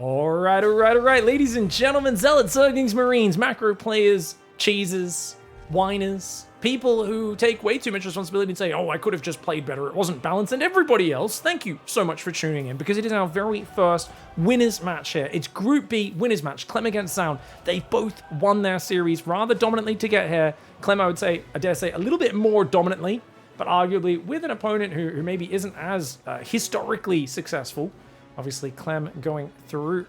All right, ladies and gentlemen, zealots, zerglings, marines, macro players, cheesers, whiners, people who take way too much responsibility and say, oh, I could have just played better, it wasn't balanced, and everybody else, thank you so much for tuning in, because it is our very first winners match here. It's Group B winners match, Clem against Zoun. They both won their series rather dominantly to get here. Clem, I dare say, a little bit more dominantly, but arguably with an opponent who maybe isn't as historically successful. Obviously, Clem going through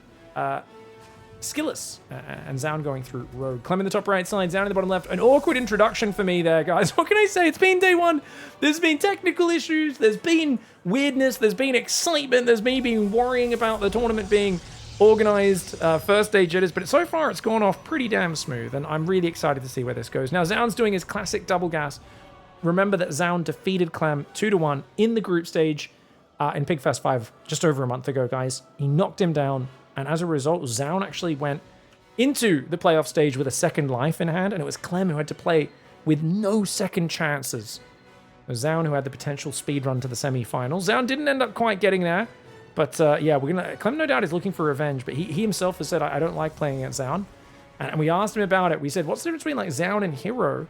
Skillus and Zoun going through Rogue. Clem in the top right side, Zoun in the bottom left. An awkward introduction for me there, guys. What can I say? It's been day one. There's been technical issues. There's been weirdness. There's been excitement. There's me being worrying about the tournament being organized, first day jitters, but so far it's gone off pretty damn smooth, and I'm really excited to see where this goes. Now, Zoun's doing his classic double gas. Remember that Zoun defeated Clem 2-1 in the group stage in PiGFest 5 just over a month ago, guys. He knocked him down, and as a result, Zoun actually went into the playoff stage with a second life in hand, and it was Clem who had to play with no second chances. It was Zoun who had the potential speed run to the semi-finals. Zoun didn't end up quite getting there, but yeah, Clem no doubt is looking for revenge, but he himself has said, I don't like playing against Zoun. And we asked him about it. We said, what's the difference between like Zoun and Hero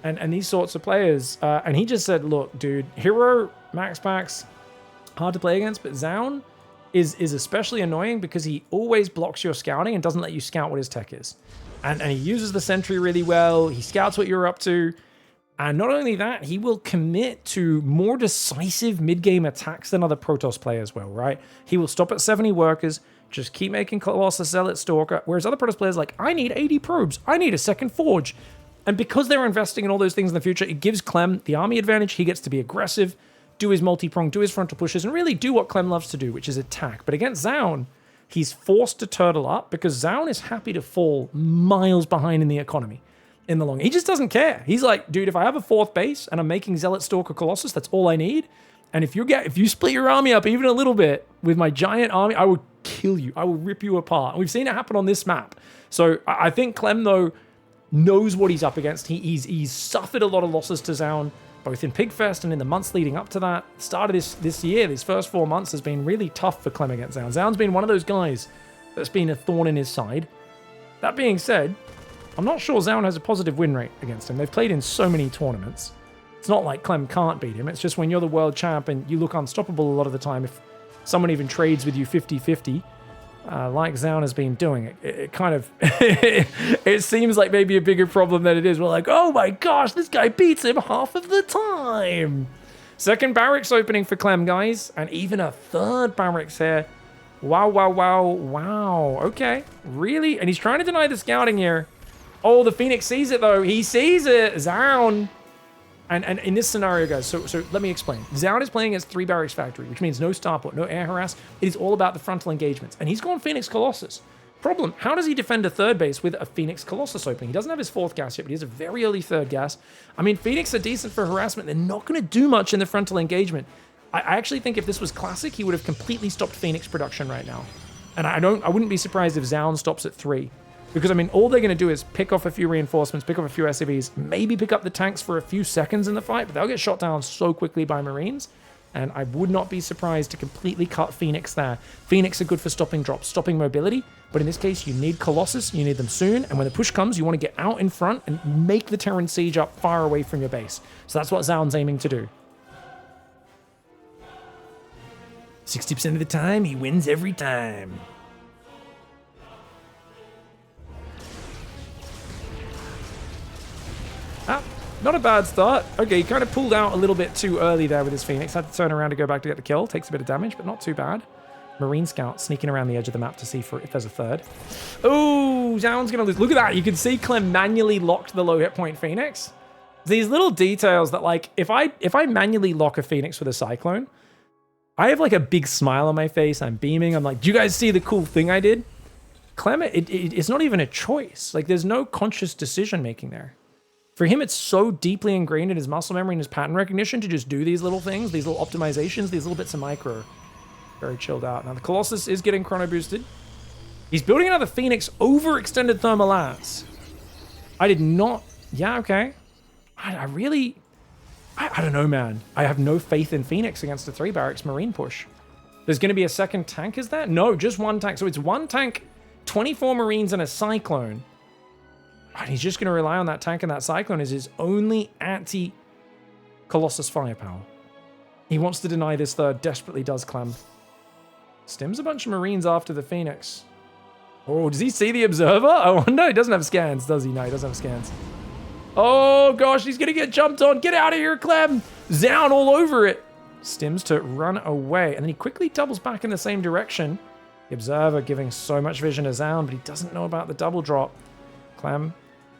and these sorts of players? And he just said, look, dude, Hero, max packs, hard to play against, but Zoun is especially annoying because he always blocks your scouting and doesn't let you scout what his tech is. And he uses the sentry really well. He scouts what you're up to. And not only that, he will commit to more decisive mid-game attacks than other Protoss players will, right? He will stop at 70 workers, just keep making Colossus, Zealot, Stalker, whereas other Protoss players like, I need 80 probes, I need a second forge. And because they're investing in all those things in the future, it gives Clem the army advantage. He gets to be aggressive, do his multi-prong, do his frontal pushes, and really do what Clem loves to do, which is attack. But against Zoun, he's forced to turtle up because Zoun is happy to fall miles behind in the economy in the long. He just doesn't care. He's like, dude, if I have a fourth base and I'm making Zealot, Stalker, Colossus, that's all I need. And if you split your army up even a little bit with my giant army, I will kill you. I will rip you apart. And we've seen it happen on this map. So I think Clem, though, knows what he's up against. He's suffered a lot of losses to Zoun, both in PiGFest and in the months leading up to that. The start of this year, these first 4 months, has been really tough for Clem against Zoun. Zoun's been one of those guys that's been a thorn in his side. That being said, I'm not sure Zoun has a positive win rate against him. They've played in so many tournaments. It's not like Clem can't beat him. It's just when you're the world champ and you look unstoppable a lot of the time, if someone even trades with you 50-50, like Zoun has been doing, it kind of, it seems like maybe a bigger problem than it is. We're like, oh my gosh, this guy beats him half of the time. Second barracks opening for Clem, guys, and even a third barracks here. Wow. Okay, really? And he's trying to deny the scouting here. Oh, the Phoenix sees it, though. He sees it. Zoun. And in this scenario, guys, so let me explain. Zoun is playing as 3 barracks factory, which means no starport, no air harass. It is all about the frontal engagements. And he's gone Phoenix Colossus. Problem, how does he defend a third base with a Phoenix Colossus opening? He doesn't have his 4th gas yet, but he has a very early 3rd gas. I mean, Phoenix are decent for harassment. They're not going to do much in the frontal engagement. I actually think if this was classic, he would have completely stopped Phoenix production right now. And I wouldn't be surprised if Zoun stops at 3. Because, I mean, all they're going to do is pick off a few reinforcements, pick off a few SCVs, maybe pick up the tanks for a few seconds in the fight, but they'll get shot down so quickly by Marines. And I would not be surprised to completely cut Phoenix there. Phoenix are good for stopping drops, stopping mobility, but in this case, you need Colossus, you need them soon, and when the push comes, you want to get out in front and make the Terran siege up far away from your base. So that's what Zoun's aiming to do. 60% of the time, he wins every time. Ah, not a bad start. Okay, he kind of pulled out a little bit too early there with his Phoenix. Had to turn around to go back to get the kill. Takes a bit of damage, but not too bad. Marine Scout sneaking around the edge of the map to see if there's a third. Oh, Zoun's going to lose. Look at that. You can see Clem manually locked the low hit point Phoenix. These little details that, like, if I manually lock a Phoenix with a Cyclone, I have, like, a big smile on my face. I'm beaming. I'm like, do you guys see the cool thing I did? Clem, it's not even a choice. Like, there's no conscious decision making there. For him, it's so deeply ingrained in his muscle memory and his pattern recognition to just do these little things, these little optimizations, these little bits of micro. Very chilled out. Now, the Colossus is getting chrono boosted. He's building another Phoenix over extended thermal lance. I did not... Yeah, okay. I really... I don't know, man. I have no faith in Phoenix against a 3 barracks Marine push. There's going to be a second tank, is there? No, just one tank. So it's one tank, 24 Marines, and a Cyclone. And he's just going to rely on that tank and that Cyclone as his only anti-Colossus firepower. He wants to deny this third, desperately does Clem. Stims a bunch of Marines after the Phoenix. Oh, does he see the Observer? Oh, no, he doesn't have scans, does he? No, he doesn't have scans. Oh, gosh, he's going to get jumped on. Get out of here, Clem. Zoun all over it. Stims to run away, and then he quickly doubles back in the same direction. The Observer giving so much vision to Zoun, but he doesn't know about the double drop. Clem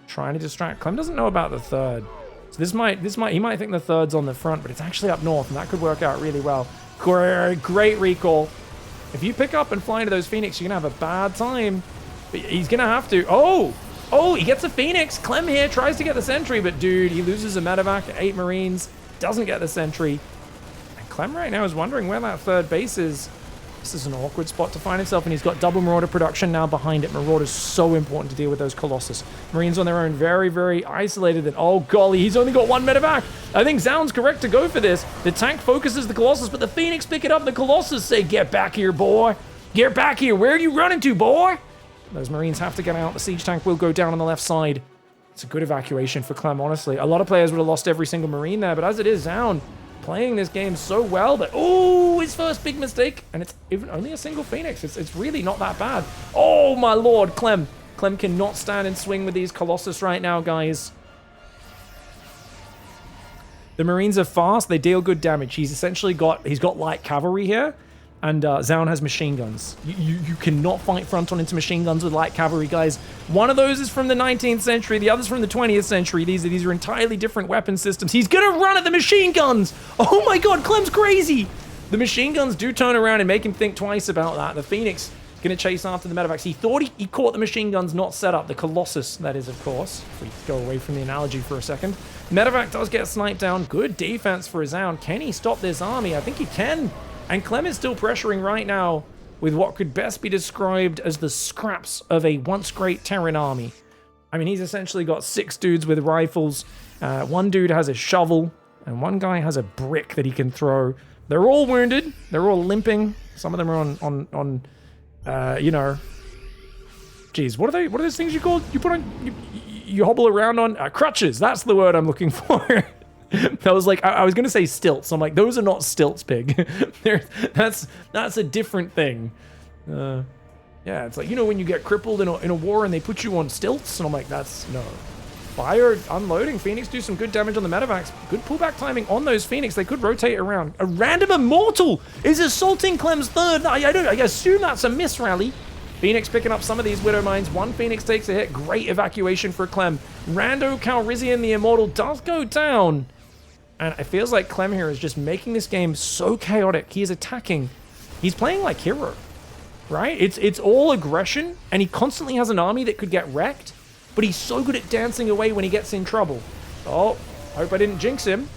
trying to distract. Clem doesn't know about the third. So he might think the third's on the front, but it's actually up north, and that could work out really well. Great recall. If you pick up and fly into those Phoenix, you're going to have a bad time. But he's going to have to. Oh, he gets a Phoenix. Clem here tries to get the sentry, but dude, he loses a medevac, 8 Marines, doesn't get the sentry. And Clem right now is wondering where that third base is. This is an awkward spot to find himself, and he's got double Marauder production now behind it. Marauder's so important to deal with those Colossus. Marines on their own, very, very isolated. And oh, golly, he's only got 1 medevac. I think Zoun's correct to go for this. The tank focuses the Colossus, but the Phoenix pick it up. The Colossus say, get back here, boy. Get back here. Where are you running to, boy? Those Marines have to get out. The siege tank will go down on the left side. It's a good evacuation for Clem, honestly. A lot of players would have lost every single Marine there, but as it is, Zoun playing this game so well that, oh, his first big mistake, and it's even only a single Phoenix. It's really not that bad. Oh, my lord, Clem. Clem cannot stand and swing with these Colossus right now, guys. The Marines are fast. They deal good damage. He's got light cavalry here, and Zoun has machine guns. You cannot fight front-on into machine guns with light cavalry, guys. One of those is from the 19th century. The other's from the 20th century. These are entirely different weapon systems. He's going to run at the machine guns. Oh, my God. Clem's crazy. The machine guns do turn around and make him think twice about that. The Phoenix going to chase after the medevacs. He thought he caught the machine guns not set up. The Colossus, that is, of course. If we go away from the analogy for a second. Medevac does get sniped down. Good defense for Zoun. Can he stop this army? I think he can. And Clem is still pressuring right now with what could best be described as the scraps of a once great Terran army. I mean, he's essentially got 6 dudes with rifles. One dude has a shovel, and one guy has a brick that he can throw. They're all wounded. They're all limping. Some of them are you know. Geez, what are those things you call? You put on, you hobble around on? Crutches. That's the word I'm looking for. I was like, I was going to say stilts. I'm like, those are not stilts, Pig. That's a different thing. Yeah, it's like, you know, when you get crippled in a war and they put you on stilts, and I'm like, that's no. Fire, unloading. Phoenix do some good damage on the medevacs. Good pullback timing on those Phoenix. They could rotate around. A random Immortal is assaulting Clem's third. I assume that's a miss rally. Phoenix picking up some of these Widow Mines. One Phoenix takes a hit. Great evacuation for Clem. Rando Calrissian, the Immortal, does go down. And it feels like Clem here is just making this game so chaotic. He is attacking. He's playing like hero, right? It's all aggression, and he constantly has an army that could get wrecked, but he's so good at dancing away when he gets in trouble. Oh, hope I didn't jinx him.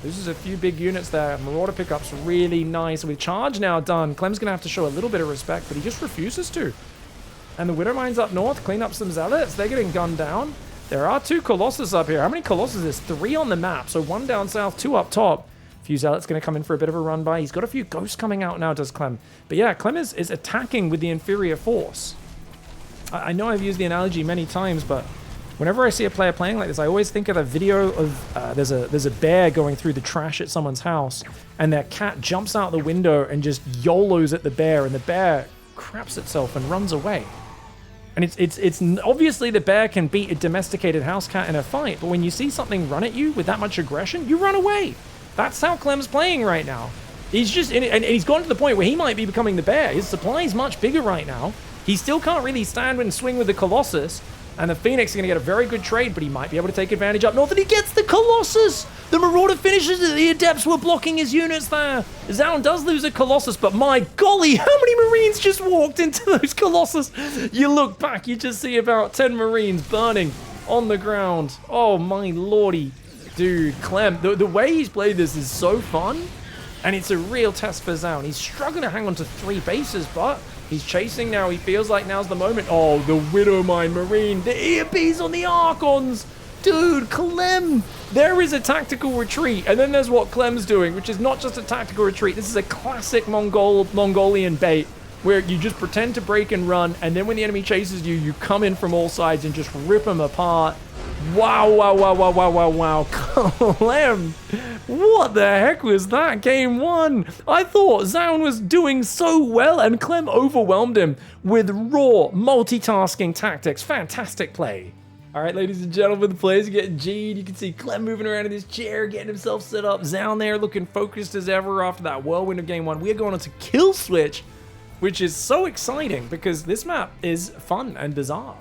Loses a few big units there. Marauder pickup's really nice. With charge now done, Clem's going to have to show a little bit of respect, but he just refuses to. And the Widow Mines up north clean up some Zealots. They're getting gunned down. There are 2 Colossus up here. How many Colossus is 3 on the map? So 1 down south, 2 up top. A few Zealots going to come in for a bit of a run by. He's got a few Ghosts coming out now, does Clem. But yeah, Clem is attacking with the inferior force. I know I've used the analogy many times, but whenever I see a player playing like this, I always think of a video of there's a bear going through the trash at someone's house, and their cat jumps out the window and just YOLOs at the bear, and the bear craps itself and runs away. And it's obviously the bear can beat a domesticated house cat in a fight, but when you see something run at you with that much aggression, you run away. That's how Clem's playing right now. He's just and he's gone to the point where he might be becoming the bear. His supply is much bigger right now. He still can't really stand and swing with the Colossus. And the Phoenix is going to get a very good trade, but he might be able to take advantage up north. And he gets the Colossus! The Marauder finishes it. The Adepts were blocking his units there. Zoun does lose a Colossus, but my golly, how many Marines just walked into those Colossus? You look back, you just see about 10 Marines burning on the ground. Oh my lordy. Dude, Clem, the way he's played this is so fun. And it's a real test for Zoun. He's struggling to hang on to 3 bases, but he's chasing now. He feels like now's the moment. Oh, the Widow Mine Marine. The EMPs on the Archons. Dude, Clem! There is a tactical retreat, and then there's what Clem's doing, which is not just a tactical retreat. This is a classic Mongolian bait, where you just pretend to break and run, and then when the enemy chases you, you come in from all sides and just rip them apart. Wow, wow, wow, wow, wow, wow, wow. Clem, what the heck was that? Game 1. I thought Zoun was doing so well, and Clem overwhelmed him with raw multitasking tactics. Fantastic play. All right, ladies and gentlemen, the players are getting G'd. You can see Clem moving around in his chair, getting himself set up. Zoun there looking focused as ever after that whirlwind of game 1. We are going on to Kill Switch, which is so exciting because this map is fun and bizarre.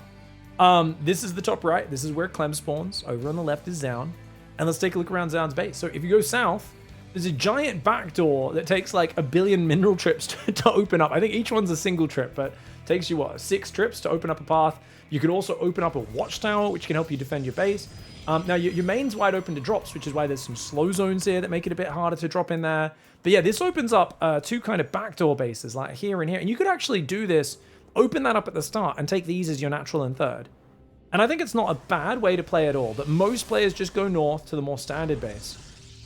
This is the top right. This is where Clem spawns. Over on the left is Zoun. And let's take a look around Zoun's base. So if you go south, there's a giant back door that takes like 1 billion mineral trips to open up. I think each one's a single trip, but takes you, what, 6 trips to open up a path. You could also open up a watchtower, which can help you defend your base. Now, your main's wide open to drops, which is why there's some slow zones here that make it a bit harder to drop in there. But yeah, this opens up 2 kind of backdoor bases, like here and here. And you could actually do this, open that up at the start, and take these as your natural and third. And I think it's not a bad way to play at all, but most players just go north to the more standard base.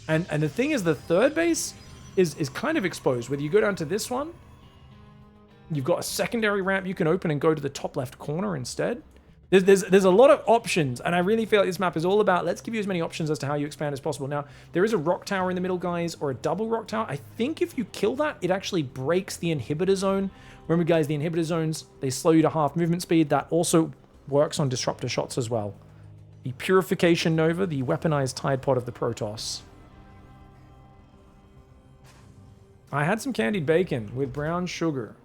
And the thing is, the third base is kind of exposed. Whether you go down to this one, you've got a secondary ramp you can open and go to the top left corner instead. There's a lot of options, and I really feel like this map is all about, let's give you as many options as to how you expand as possible. Now, there is a rock tower in the middle, guys, or a double rock tower. I think if you kill that, it actually breaks the inhibitor zone. Remember, guys, the inhibitor zones, they slow you to half movement speed. That also works on disruptor shots as well. The Purification Nova, the weaponized Tide Pod of the Protoss. I had some candied bacon with brown sugar.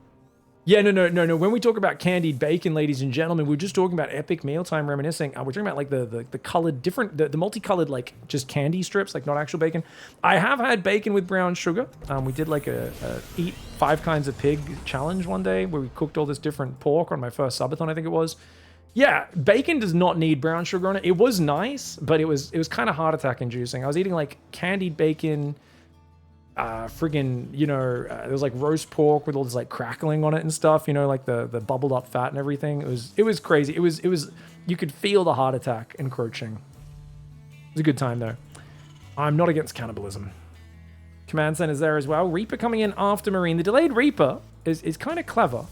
Yeah, no. When we talk about candied bacon, ladies and gentlemen, we're just talking about epic mealtime reminiscing. We're talking about like the colored, different, the multicolored, like just candy strips, like not actual bacon. I have had bacon with brown sugar. We did like a eat 5 kinds of pig challenge one day where we cooked all this different pork on my first subathon, I think it was. Yeah, bacon does not need brown sugar on it. It was nice, but it was kind of heart attack inducing. I was eating like candied bacon, friggin', there was like roast pork with all this like crackling on it and stuff, like the bubbled up fat and everything. It was crazy. It was you could feel the heart attack encroaching. It was a good time though. I'm not against cannibalism. Command center's there as well. Reaper coming in after Marine. The delayed Reaper is kind of clever,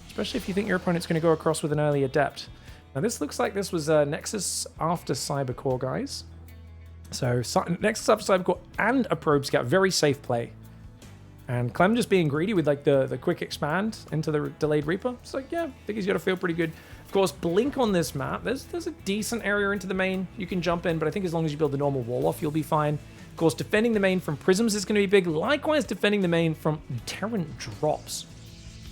especially if you think your opponent's going to go across with an early Adept. Now this looks like this was Nexus after Cybercore, guys. So Nexus after Cybercore and a Probe Scout, very safe play. And Clem just being greedy with like the quick expand into the delayed Reaper. It's like, yeah, I think he's got to feel pretty good. Of course, Blink on this map, there's a decent area into the main you can jump in, but I think as long as you build the normal wall off, you'll be fine. Of course, defending the main from prisms is going to be big. Likewise, defending the main from Terran drops.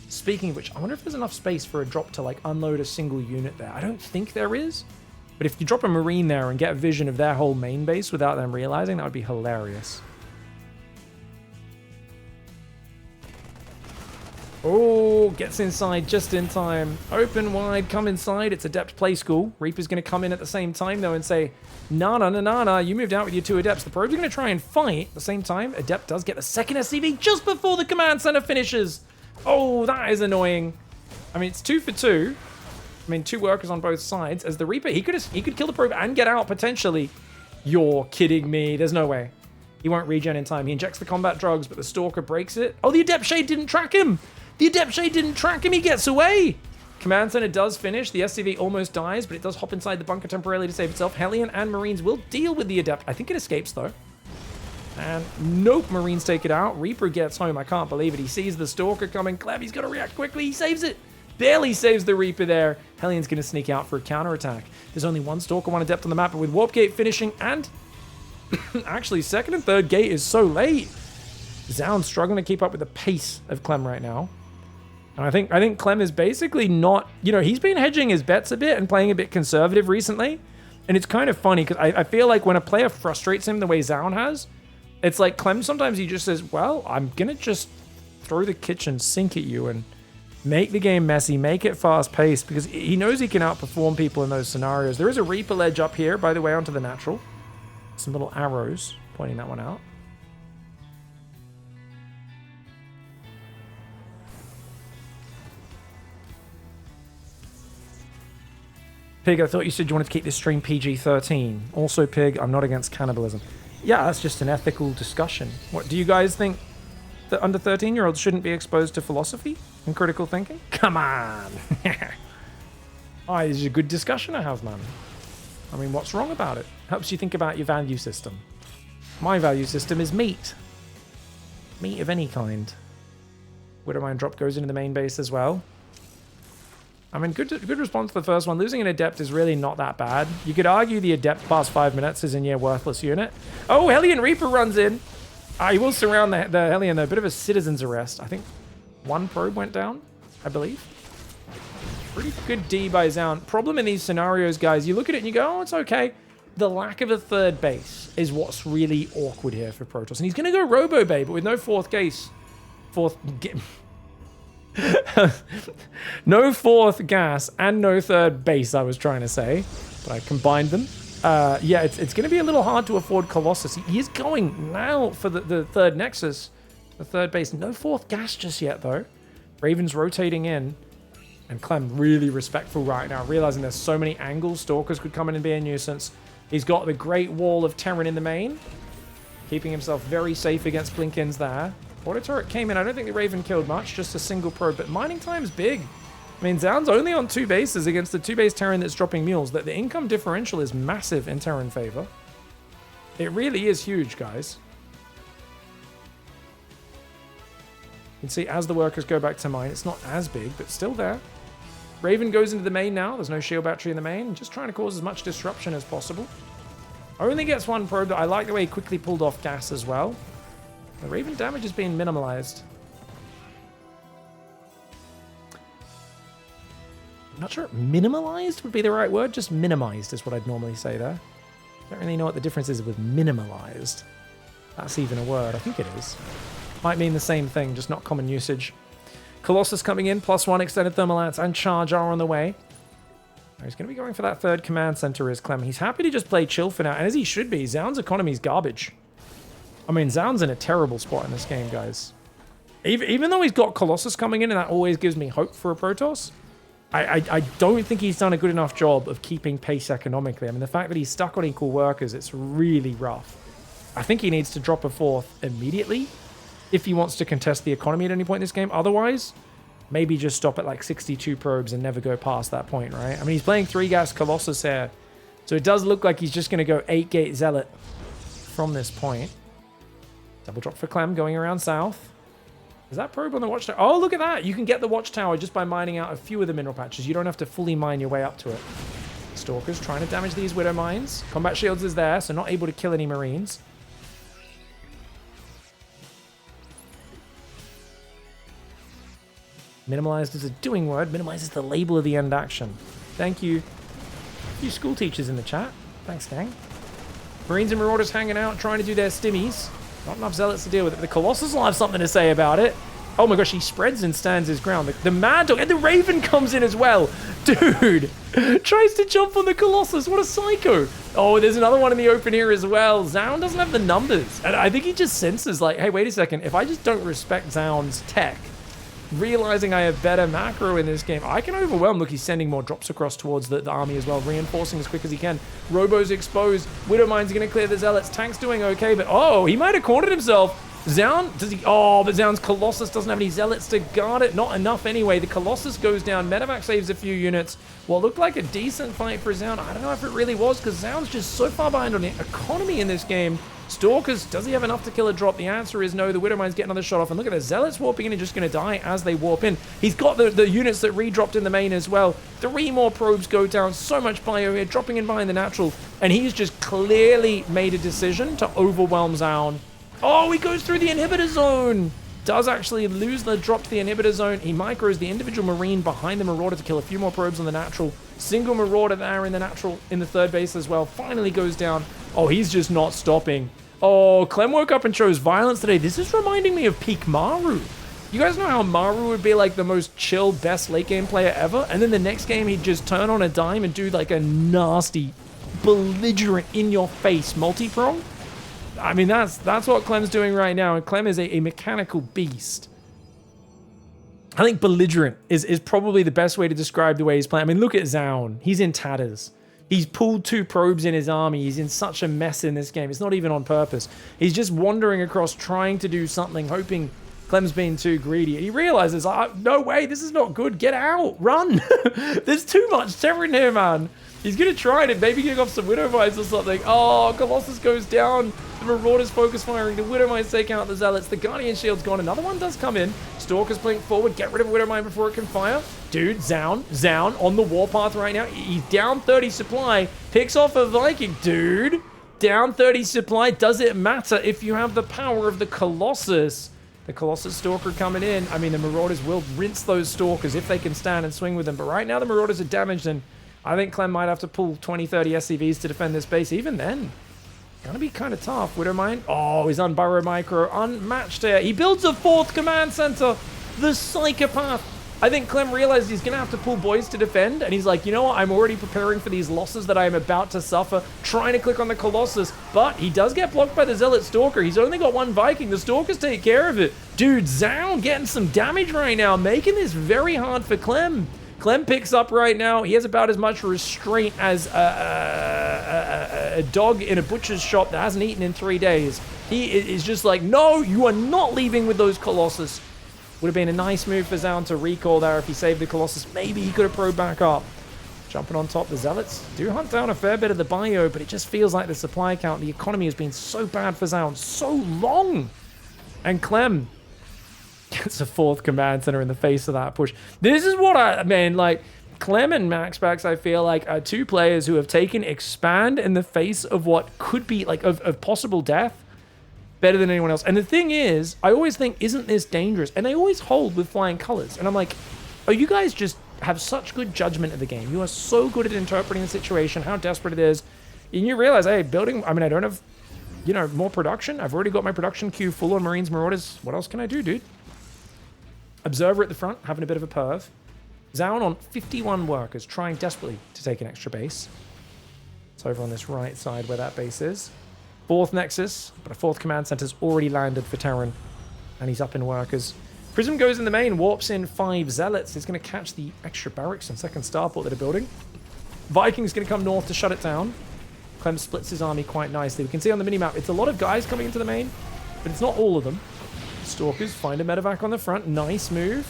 Speaking of which, I wonder if there's enough space for a drop to like unload a single unit there. I don't think there is. But if you drop a Marine there and get a vision of their whole main base without them realizing, that would be hilarious. Oh, gets inside just in time. Open wide, come inside. It's Adept Play School. Reaper's going to come in at the same time, though, and say, nah, you moved out with your 2 Adepts. The Probes are going to try and fight at the same time. Adept does get the second SCV just before the command center finishes. Oh, that is annoying. I mean, it's 2 for 2. I mean, 2 workers on both sides. As the Reaper, he could kill the Probe and get out, potentially. You're kidding me. There's no way. He won't regen in time. He injects the combat drugs, but the Stalker breaks it. Oh, the Adept Shade didn't track him. The Adept Shade didn't track him. He gets away. Command Center does finish. The SCV almost dies, but it does hop inside the bunker temporarily to save itself. Hellion and Marines will deal with the Adept. I think it escapes, though. And nope, Marines take it out. Reaper gets home. I can't believe it. He sees the Stalker coming. Clem, he's got to react quickly. He saves it. Barely saves the Reaper there. Hellion's going to sneak out for a counterattack. There's only 1 Stalker, 1 Adept on the map, but with Warp Gate finishing and actually second and third gate is so late. Zoun's struggling to keep up with the pace of Clem right now. And I think Clem is basically not, he's been hedging his bets a bit and playing a bit conservative recently. And it's kind of funny because I feel like when a player frustrates him the way Zoun has, it's like Clem sometimes he just says, well, I'm going to just throw the kitchen sink at you and make the game messy, make it fast-paced, because he knows he can outperform people in those scenarios. There is a Reaper ledge up here, by the way, onto the natural. Some little arrows pointing that one out. Pig, I thought you said you wanted to keep this stream PG-13. Also, Pig, I'm not against cannibalism. Yeah, that's just an ethical discussion. What, do you guys think that under 13-year-olds shouldn't be exposed to philosophy and critical thinking? Come on! Oh, this is a good discussion I have, man. I mean, what's wrong about it? Helps you think about your value system. My value system is meat. Meat of any kind. Widowmine drop goes into the main base as well. I mean, good response to the first one. Losing an Adept is really not that bad. You could argue the Adept past 5 minutes is a near worthless unit. Oh, Hellion Reaper runs in. He will surround the Hellion, though. A bit of a citizen's arrest. I think 1 probe went down, I believe. Pretty good D by Zoun. Problem in these scenarios, guys, you look at it and you go, oh, it's okay. The lack of a third base is what's really awkward here for Protoss. And he's going to go Robo Bay, but with no fourth gas. No fourth gas and no third base, I was trying to say. But I combined them. Yeah, it's going to be a little hard to afford Colossus. He is going now for the third Nexus. The third base. No fourth gas just yet, though. Raven's rotating in. And Clem really respectful right now, realizing there's so many angles. Stalkers could come in and be a nuisance. He's got the Great Wall of Terran in the main. Keeping himself very safe against Blinkins there. Auto turret came in. I don't think the Raven killed much. Just a single probe. But mining time's big. I mean, Zoun's only on 2 bases against the 2-base Terran that's dropping mules. That the income differential is massive in Terran favor. It really is huge, guys. You can see as the workers go back to mine, it's not as big, but still there. Raven goes into the main now. There's no shield battery in the main. Just trying to cause as much disruption as possible. Only gets 1 probe. I like the way he quickly pulled off gas as well. The Raven damage is being minimalized. I'm not sure minimalized would be the right word. Just minimized is what I'd normally say there. Don't really know what the difference is with minimalized. That's even a word. I think it is. Might mean the same thing, just not common usage. Colossus coming in, +1 extended thermal lance, and charge are on the way. He's going to be going for that third command center, is Clem. He's happy to just play chill for now, and as he should be. Zoun's economy is garbage. I mean, Zoun's in a terrible spot in this game, guys. Even though he's got Colossus coming in, and that always gives me hope for a Protoss, I don't think he's done a good enough job of keeping pace economically. I mean, the fact that he's stuck on equal workers, it's really rough. I think he needs to drop a 4th immediately if he wants to contest the economy at any point in this game. Otherwise, maybe just stop at like 62 probes and never go past that point, right? I mean, he's playing 3-gas Colossus here, so it does look like he's just going to go 8-gate Zealot from this point. Double drop for Clem going around south. Is that probe on the watchtower? Oh, look at that. You can get the watchtower just by mining out a few of the mineral patches. You don't have to fully mine your way up to it. Stalkers trying to damage these Widow mines. Combat shields is there, so not able to kill any Marines. Minimalized is a doing word. Minimizes the label of the end action. Thank you. A few school teachers in the chat. Thanks, gang. Marines and Marauders hanging out, trying to do their stimmies. Not enough Zealots to deal with it. The Colossus will have something to say about it. Oh my gosh, he spreads and stands his ground. The Mad Dog and the Raven comes in as well. Dude, tries to jump on the Colossus. What a psycho. Oh, there's another one in the open here as well. Zoun doesn't have the numbers. And I think he just senses like, hey, wait a second. If I just don't respect Zoun's tech, realizing I have better macro in this game, I can overwhelm. Look, he's sending more drops across towards the army as well, reinforcing as quick as he can. Robo's exposed. Widowmine's going to clear the Zealots. Tank's doing okay, but oh, he might have cornered himself. Zoun, does he? Oh, but Zoun's Colossus doesn't have any Zealots to guard it. Not enough anyway. The Colossus goes down. Medevac saves a few units. What looked like a decent fight for Zoun. I don't know if it really was, because Zoun's just so far behind on the economy in this game. Stalkers, does he have enough to kill a drop? The answer is no. The Widowmine's getting another shot off. And look at the Zealots warping in and just going to die as they warp in. He's got the units that re-dropped in the main as well. 3 more probes go down. So much bio here, dropping in behind the natural. And he's just clearly made a decision to overwhelm Zoun. Oh, he goes through the inhibitor zone. Does actually lose the drop to the inhibitor zone. He micros the individual Marine behind the Marauder to kill a few more probes on the natural. Single Marauder there in the natural in the third base as well. Finally goes down. Oh, he's just not stopping. Oh, Clem woke up and chose violence today. This is reminding me of peak Maru. You guys know how Maru would be like the most chill, best late game player ever? And then the next game, he'd just turn on a dime and do like a nasty, belligerent, in-your-face multi-prong? I mean, that's what Clem's doing right now. And Clem is a mechanical beast. I think belligerent is probably the best way to describe the way he's playing. I mean, look at Zoun. He's in tatters. He's pulled 2 probes in his army. He's in such a mess in this game. It's not even on purpose. He's just wandering across trying to do something, hoping Clem's being too greedy. He realizes, no way, this is not good. Get out. Run. There's too much terror in here, man. He's going to try it, maybe getting off some Widow Mines or something. Oh, Colossus goes down. The Marauders focus firing. The Widow Mines take out the Zealots. The Guardian Shield's gone. Another one does come in. Stalker's blink forward. Get rid of a Widow Mine before it can fire. Dude, Zoun on the warpath right now. He's down 30 supply. Picks off a Viking. Dude, down 30 supply. Does it matter if you have the power of the Colossus? The Colossus Stalker coming in. I mean, the Marauders will rinse those Stalkers if they can stand and swing with them. But right now, the Marauders are damaged, and I think Clem might have to pull 20, 30 SCVs to defend this base. Even then, gonna be kind of tough. Widow Mine. Oh, he's on Burrow Micro. Unmatched here. He builds a 4th command center. The psychopath. I think Clem realized he's gonna have to pull boys to defend. And he's like, you know what? I'm already preparing for these losses that I am about to suffer. Trying to click on the Colossus. But he does get blocked by the Zealot Stalker. He's only got 1 Viking. The Stalkers take care of it. Dude, Zoun getting some damage right now. Making this very hard for Clem. Clem picks up right now. He has about as much restraint as a dog in a butcher's shop that hasn't eaten in 3 days. He is just like, no, you are not leaving with those Colossus. Would have been a nice move for Zoun to recall there if he saved the Colossus. Maybe he could have probed back up. Jumping on top, the Zealots do hunt down a fair bit of the bio, but it just feels like the supply count, the economy has been so bad for Zoun so long. And Clem gets a 4th command center in the face of that push. This is what I mean, like, Clem and MaxPax, I feel like, are 2 players who have taken expand in the face of what could be, like, of possible death better than anyone else. And the thing is, I always think, isn't this dangerous? And they always hold with flying colors. And I'm like, oh, you guys just have such good judgment of the game. You are so good at interpreting the situation, how desperate it is. And you realize, hey, building, I mean, I don't have, you know, more production. I've already got my production queue full on Marines, Marauders. What else can I do, dude? Observer at the front, having a bit of a perv. Zoun on 51 workers, trying desperately to take an extra base. It's over on this right side where that base is. 4th Nexus, but a 4th command center's already landed for Terran. And he's up in workers. Prism goes in the main, warps in 5 Zealots. He's going to catch the extra barracks and 2nd starport that are building. Viking's going to come north to shut it down. Clem splits his army quite nicely. We can see on the minimap, it's a lot of guys coming into the main, but it's not all of them. Stalkers find a medevac on the front. Nice move.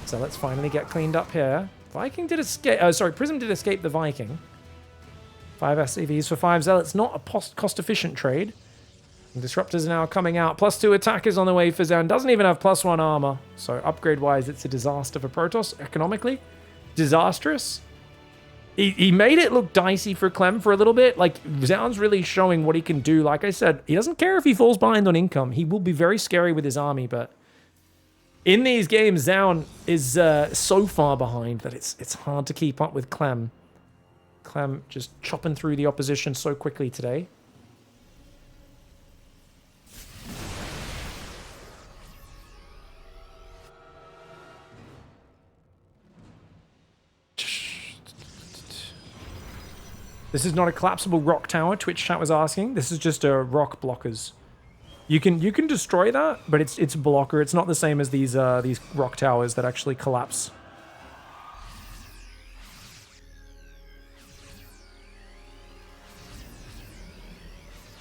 So let's finally get cleaned up here. Viking did escape. Prism did escape the Viking. 5 SCVs for 5 Zealots. Not a cost-efficient trade. And Disruptors are now coming out. +2 attackers on the way for Zoun. Doesn't even have +1 armor. So upgrade-wise, it's a disaster for Protoss. Economically, disastrous. He made it look dicey for Clem for a little bit. Like, Zoun's really showing what he can do. Like I said, he doesn't care if he falls behind on income. He will be very scary with his army, but in these games, Zoun is so far behind that it's hard to keep up with Clem. Clem just chopping through the opposition so quickly today. This is not a collapsible rock tower, Twitch chat was asking. This is just a rock blockers. You can destroy that, but it's a blocker. It's not the same as these rock towers that actually collapse.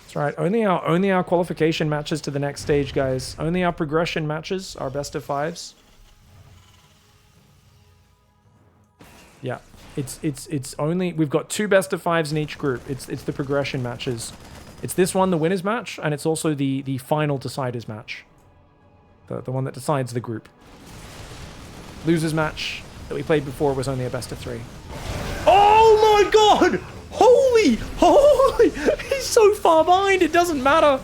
That's right. Only our qualification matches to the next stage, guys. Only our progression matches, our best of 5s. Yeah. It's only, we've got 2 best of 5s in each group. It's the progression matches. It's this one, the winners match, and it's also the final deciders match. The one that decides the group. Losers match that we played before was only a best of 3. Oh my god! Holy! He's so far behind, it doesn't matter.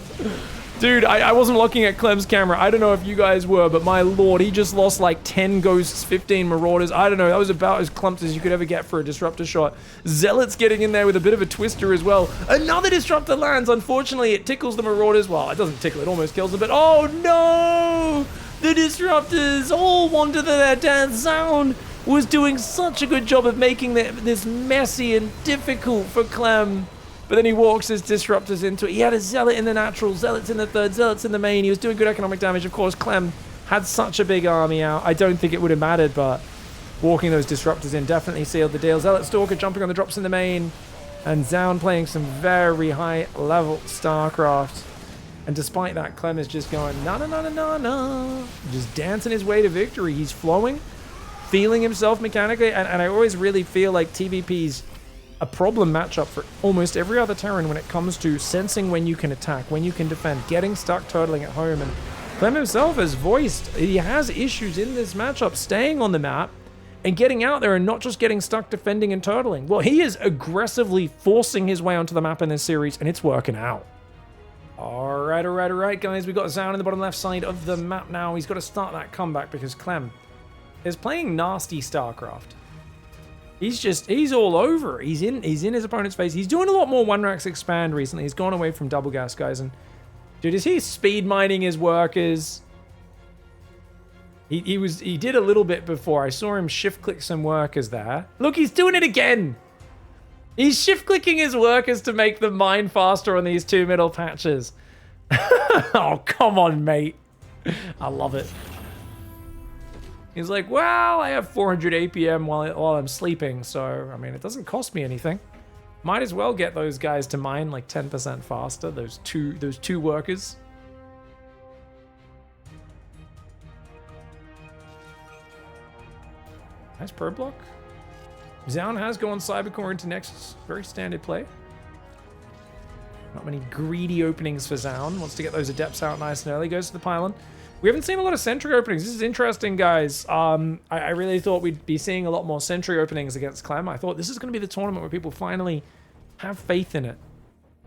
Dude, I wasn't looking at Clem's camera. I don't know if you guys were, but my lord, he just lost like 10 ghosts, 15 marauders. I don't know, that was about as clumped as you could ever get for a disruptor shot. Zealot's getting in there with a bit of a twister as well. Another disruptor lands. Unfortunately, it tickles the marauders. Well, it doesn't tickle, it almost kills them, but oh no! The disruptors all wander to their death. Zoun was doing such a good job of making this messy and difficult for Clem. But then he walks his disruptors into it. He had a Zealot in the natural, Zealots in the third, Zealots in the main. He was doing good economic damage. Of course, Clem had such a big army out. I don't think it would have mattered, but walking those disruptors in definitely sealed the deal. Zealot Stalker jumping on the drops in the main, and Zoun playing some very high level StarCraft. And despite that, Clem is just going, no, just dancing his way to victory. He's flowing, feeling himself mechanically, and I always really feel like TvP's a problem matchup for almost every other Terran when it comes to sensing when you can attack, when you can defend, getting stuck turtling at home. And Clem himself has voiced he has issues in this matchup staying on the map and getting out there and not just getting stuck defending and turtling. Well, he is aggressively forcing his way onto the map in this series, and it's working out. All right, guys. We've got Zoun in the bottom left side of the map now. He's got to start that comeback because Clem is playing nasty StarCraft. He's all over. He's in his opponent's face. He's doing a lot more one racks expand recently. He's gone away from double gas, guys. And dude, is he speed mining his workers? He did a little bit before. I saw him shift click some workers there. Look, he's doing it again. He's shift clicking his workers to make them mine faster on these 2 middle patches. Oh, come on, mate. I love it. He's like, well, I have 400 APM while I'm sleeping, so, I mean, it doesn't cost me anything. Might as well get those guys to mine like 10% faster, those two workers. Nice pro block. Zoun has gone Cybercore into Nexus. Very standard play. Not many greedy openings for Zoun. Wants to get those Adepts out nice and early. Goes to the pylon. We haven't seen a lot of Sentry openings. This is interesting, guys. I really thought we'd be seeing a lot more Sentry openings against Clem. I thought this is going to be the tournament where people finally have faith in it.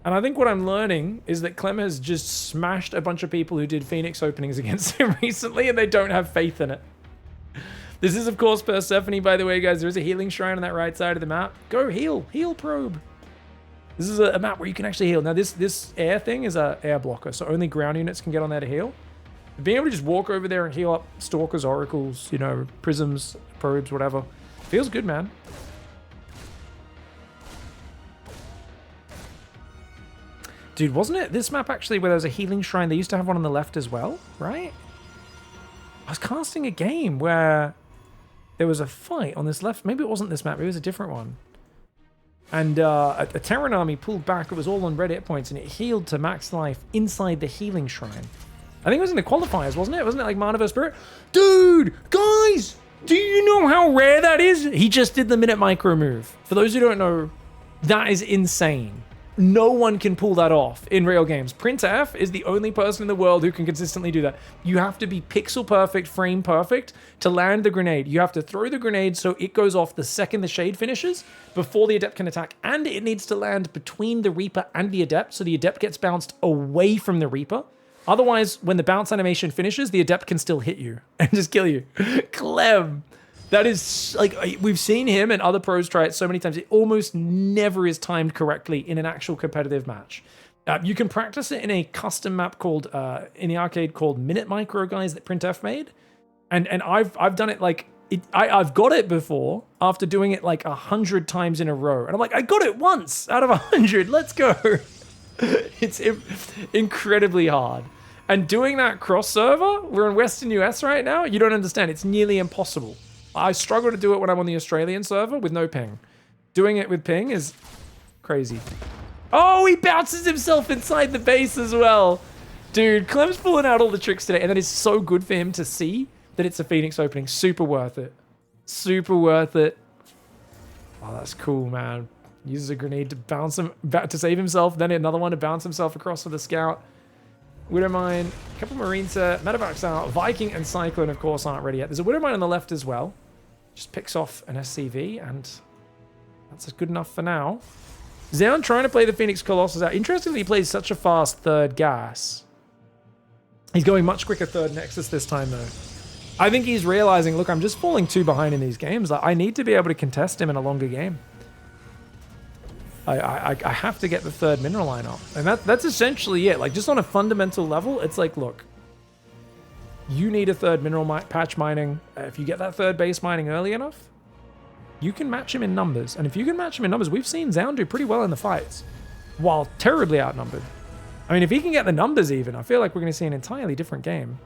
And I think what I'm learning is that Clem has just smashed a bunch of people who did Phoenix openings against him recently, and they don't have faith in it. This is, of course, Persephone, by the way, guys. There is a healing shrine on that right side of the map. Go heal. Heal probe. This is a map where you can actually heal. Now, this air thing is a air blocker, so only ground units can get on there to heal. Being able to just walk over there and heal up Stalkers, Oracles, you know, Prisms, Probes, whatever. Feels good, man. Dude, wasn't it this map actually where there was a healing shrine? They used to have one on the left as well, right? I was casting a game where there was a fight on this left. Maybe it wasn't this map. It was a different one. And a Terran army pulled back. It was all on red hit points, and it healed to max life inside the healing shrine. I think it was in the qualifiers, wasn't it? Wasn't it like Mana vs. Spirit? Dude, guys, do you know how rare that is? He just did the minute micro move. For those who don't know, that is insane. No one can pull that off in real games. Prince F is the only person in the world who can consistently do that. You have to be pixel perfect, frame perfect to land the grenade. You have to throw the grenade so it goes off the second the shade finishes before the Adept can attack. And it needs to land between the Reaper and the Adept so the Adept gets bounced away from the Reaper. Otherwise, when the bounce animation finishes, the Adept can still hit you and just kill you. Clem. That is, like, we've seen him and other pros try it so many times. It almost never is timed correctly in an actual competitive match. You can practice it in a custom map called, in the arcade called Minute Micro, guys, that Printf made. And I've done it like, I've got it before after doing it like 100 times in a row. And I'm like, I got it once out of 100. Let's go. It's incredibly hard. And doing that cross server, we're in Western US right now, you don't understand. It's nearly impossible. I struggle to do it when I'm on the Australian server with no ping. Doing it with ping is crazy. Oh, he bounces himself inside the base as well. Dude, Clem's pulling out all the tricks today, and that is so good for him to see that it's a Phoenix opening. Super worth it. Super worth it. Oh, that's cool, man. Uses a grenade to bounce him, to save himself, then another one to bounce himself across for the scout. Widowmine, a couple Marines there, Medevacs out, Viking and Cyclone, of course, aren't ready yet. There's a Widowmine on the left as well. Just picks off an SCV, and that's good enough for now. Zoun trying to play the Phoenix Colossus out. Interestingly, he plays such a fast third gas. He's going much quicker third Nexus this time, though. I think he's realizing, look, I'm just falling too behind in these games. I need to be able to contest him in a longer game. I have to get the third mineral line up. And that's essentially it. Like, just on a fundamental level, it's like, look, you need a third mineral patch mining. If you get that third base mining early enough, you can match him in numbers. And if you can match him in numbers, we've seen Zoun do pretty well in the fights, while terribly outnumbered. I mean, if he can get the numbers even, I feel like we're going to see an entirely different game.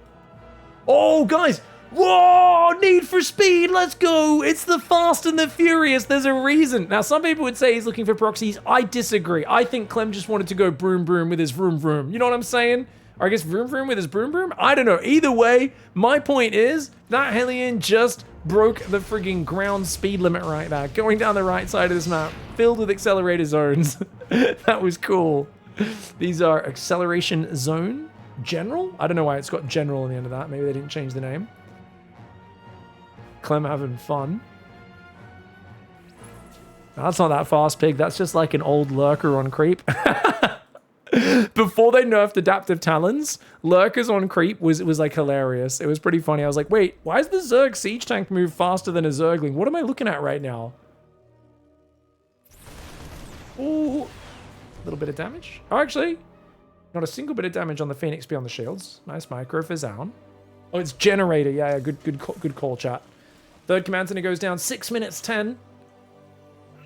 Oh, guys. Whoa, Need for Speed, let's go. It's the Fast and the Furious. There's a reason. Now, some people would say he's looking for proxies. I disagree. I think Clem just wanted to go broom broom with his vroom vroom. You know what I'm saying? Or I guess vroom vroom with his broom broom? I don't know. Either way, my point is that Hellion just broke the frigging ground speed limit right there. Going down the right side of this map, filled with accelerator zones. That was cool. These are Acceleration Zone General? I don't know why it's got General on the end of that. Maybe they didn't change the name. Clem having fun. That's not that fast, Pig. That's just like an old lurker on creep. Before they nerfed adaptive talons, lurkers on creep was like hilarious. It was pretty funny. I was like, wait, why does the Zerg siege tank move faster than a Zergling? What am I looking at right now? Ooh, a little bit of damage. Oh, actually, not a single bit of damage on the Phoenix beyond the shields. Nice micro for Zoun. Oh, it's generator. Yeah, good call, chat. Third command center goes down 6 minutes 10.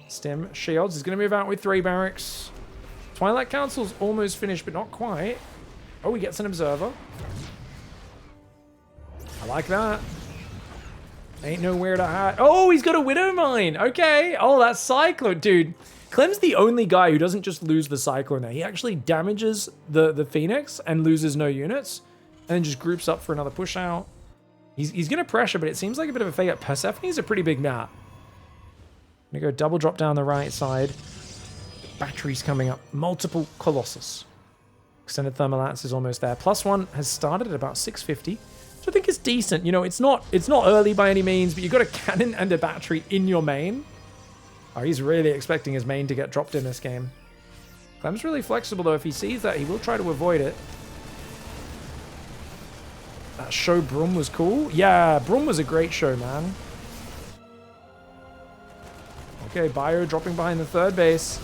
Stim shields is going to move out with 3 barracks. Twilight Council's almost finished, but not quite. Oh, he gets an observer. I like that. Ain't nowhere to hide. Oh, he's got a Widow Mine. Okay. Oh, that's Cyclone. Dude, Clem's the only guy who doesn't just lose the Cyclone there. He actually damages the Phoenix and loses no units. And then just groups up for another push out. He's going to pressure, but it seems like a bit of a fake. Persephone's a pretty big map. I'm going to go double drop down the right side. Batteries coming up. Multiple Colossus. Extended Thermal Lance is almost there. +1 has started at about 650. So I think it's decent. You know, it's not early by any means, but you've got a cannon and a battery in your main. Oh, he's really expecting his main to get dropped in this game. Clem's really flexible, though. If he sees that, he will try to avoid it. That show Brum was cool. Yeah, Brum was a great show, man. Okay, Bio dropping behind the third base.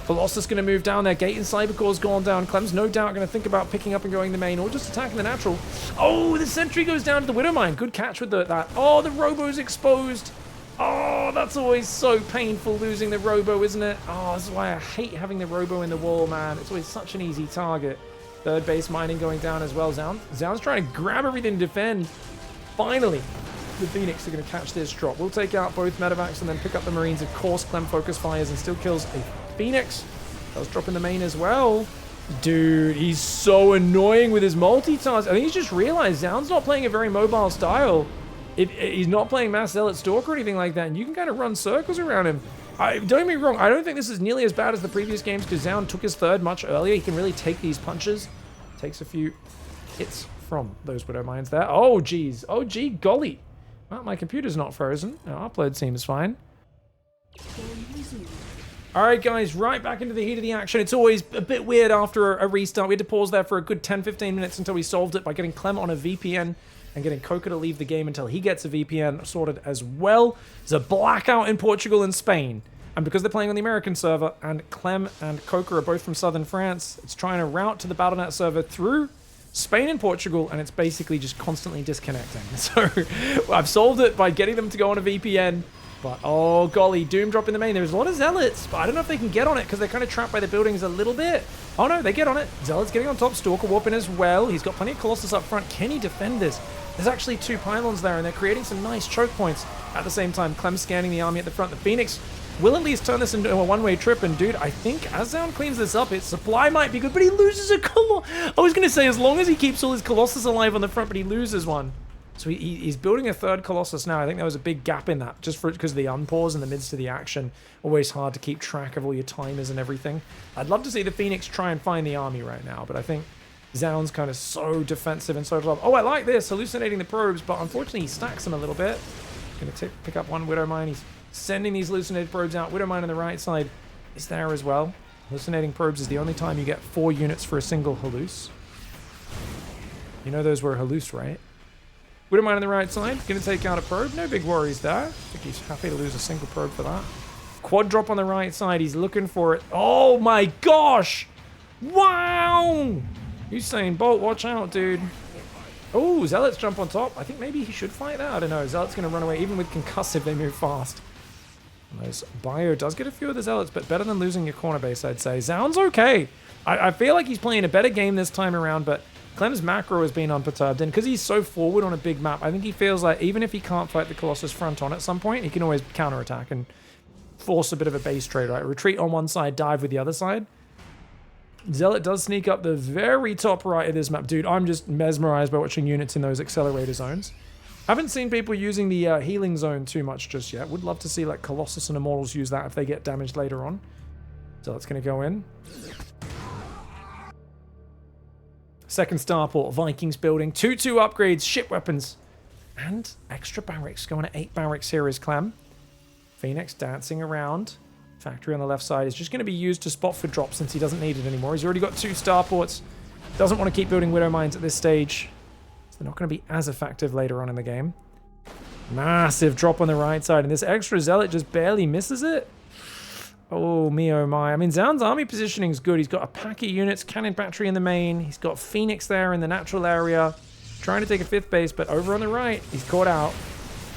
Colossus going to move down there. Gate and Cybercore's gone down. Clem's no doubt going to think about picking up and going the main or just attacking the natural. Oh, the sentry goes down to the Widow Mine. Good catch with that. Oh, the Robo's exposed. Oh, that's always so painful losing the Robo, isn't it? Oh, this is why I hate having the Robo in the wall, man. It's always such an easy target. Third base mining going down as well. Zoun's trying to grab everything to defend. Finally, the Phoenix are going to catch this drop. We'll take out both medevacs and then pick up the Marines. Of course, Clem focus fires and still kills a Phoenix. Does drop in the main as well. Dude, he's so annoying with his multitask. I think he's just realized Zoun's not playing a very mobile style. He's not playing Mass Zealot Stalk or anything like that, and you can kind of run circles around him. Don't get me wrong, I don't think this is nearly as bad as the previous games because Zoun took his third much earlier. He can really take these punches. Takes a few hits from those Widow Mines there. Oh, geez. Oh, gee, golly. Well, my computer's not frozen. Our upload seems fine. All right, guys, right back into the heat of the action. It's always a bit weird after a restart. We had to pause there for a good 10-15 minutes until we solved it by getting Clem on a VPN and getting Coca to leave the game until he gets a VPN sorted as well. There's a blackout in Portugal and Spain. And because they're playing on the American server, and Clem and Coca are both from southern France, it's trying to route to the Battle.net server through Spain and Portugal, and it's basically just constantly disconnecting. So I've solved it by getting them to go on a VPN. But, oh, golly, Doom dropping the main. There's a lot of Zealots, but I don't know if they can get on it because they're kind of trapped by the buildings a little bit. Oh, no, they get on it. Zealots getting on top. Stalker warping as well. He's got plenty of Colossus up front. Can he defend this? There's actually 2 pylons there, and they're creating some nice choke points. At the same time, Clem scanning the army at the front. The Phoenix will at least turn this into a one-way trip, and dude, I think as Zoun cleans this up, its supply might be good, but he loses a Colossus. I was going to say, as long as he keeps all his Colossus alive on the front, but he loses one. So he's building a third Colossus now. I think there was a big gap in that, just because of the unpause in the midst of the action. Always hard to keep track of all your timers and everything. I'd love to see the Phoenix try and find the army right now, but I think Zoun's kind of so defensive and so tough. Oh, I like this, hallucinating the probes, but unfortunately he stacks them a little bit. Going to pick up one Widow Mine. He's sending these hallucinated probes out. Widow Mine on the right side is there as well. Hallucinating probes is the only time you get 4 units for a single halluce. You know those were halluce, right? Widow Mine on the right side, going to take out a probe. No big worries there. I think he's happy to lose a single probe for that. Quad drop on the right side. He's looking for it. Oh my gosh! Wow! Usain Bolt, watch out, dude. Oh, Zealots jump on top. I think maybe he should fight that. I don't know. Zealots going to run away. Even with concussive, they move fast. And those Bio does get a few of the Zealots, but better than losing your corner base, I'd say. Zoun's okay. I feel like he's playing a better game this time around, but Clem's macro has been unperturbed, and because he's so forward on a big map, I think he feels like even if he can't fight the Colossus front on at some point, he can always counterattack and force a bit of a base trade, right? Retreat on one side, dive with the other side. Zealot does sneak up the very top right of this map. Dude, I'm just mesmerized by watching units in those accelerator zones. Haven't seen people using the healing zone too much just yet. Would love to see like Colossus and Immortals use that if they get damaged later on. Zealot's going to go in. Second starport, Vikings building. 2-2 upgrades, ship weapons, and extra barracks. Going to 8 barracks here is Clem. Phoenix dancing around. Factory on the left side is just going to be used to spot for drops since he doesn't need it anymore. He's already got 2 starports. Doesn't want to keep building Widow Mines at this stage. So they're not going to be as effective later on in the game. Massive drop on the right side, and this extra Zealot just barely misses it. Oh, me oh my. I mean, Zoun's army positioning is good. He's got a pack of units, cannon battery in the main. He's got Phoenix there in the natural area. Trying to take a 5th base, but over on the right, he's caught out.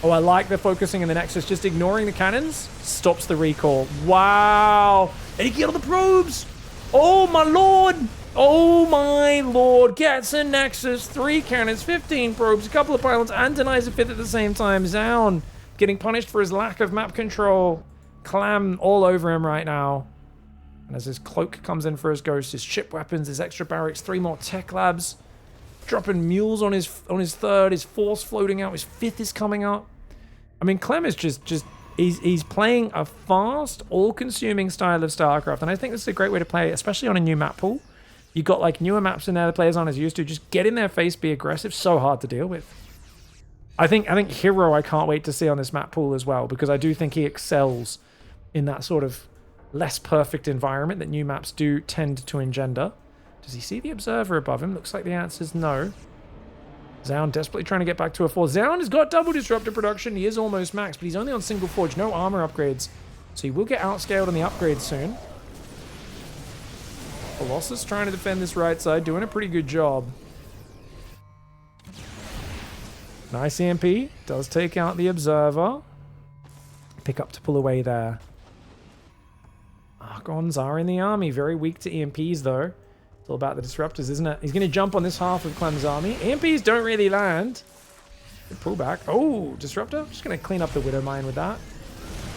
Oh, I like the focusing in the Nexus. Just ignoring the cannons stops the recall. Wow. And he killed the probes. Oh, my lord. Oh, my lord. Gets a Nexus, 3 cannons, 15 probes, a couple of pylons, and denies a 5th at the same time. Zoun getting punished for his lack of map control. Clem all over him right now. And as his cloak comes in for his ghost, his ship weapons, his extra barracks, 3 more tech labs. Dropping mules on his 3rd, his 4th's floating out, his 5th is coming up. I mean, Clem is just he's playing a fast, all-consuming style of StarCraft, and I think this is a great way to play, especially on a new map pool. You got like newer maps in there the players aren't as used to. Just get in their face, be aggressive. So hard to deal with. I think Hero I can't wait to see on this map pool as well, because I do think he excels in that sort of less perfect environment that new maps do tend to engender. Does he see the Observer above him? Looks like the answer is no. Zoun desperately trying to get back to a 4. Zoun has got double disruptor production. He is almost max, but he's only on single forge. No armor upgrades. So he will get outscaled on the upgrades soon. Colossus trying to defend this right side. Doing a pretty good job. Nice EMP. Does take out the Observer. Pick up to pull away there. Archons are in the army. Very weak to EMPs though. It's all about the disruptors, isn't it? He's going to jump on this half of Clem's army. EMPs don't really land. Good pullback. Oh, disruptor. Just going to clean up the Widow Mine with that.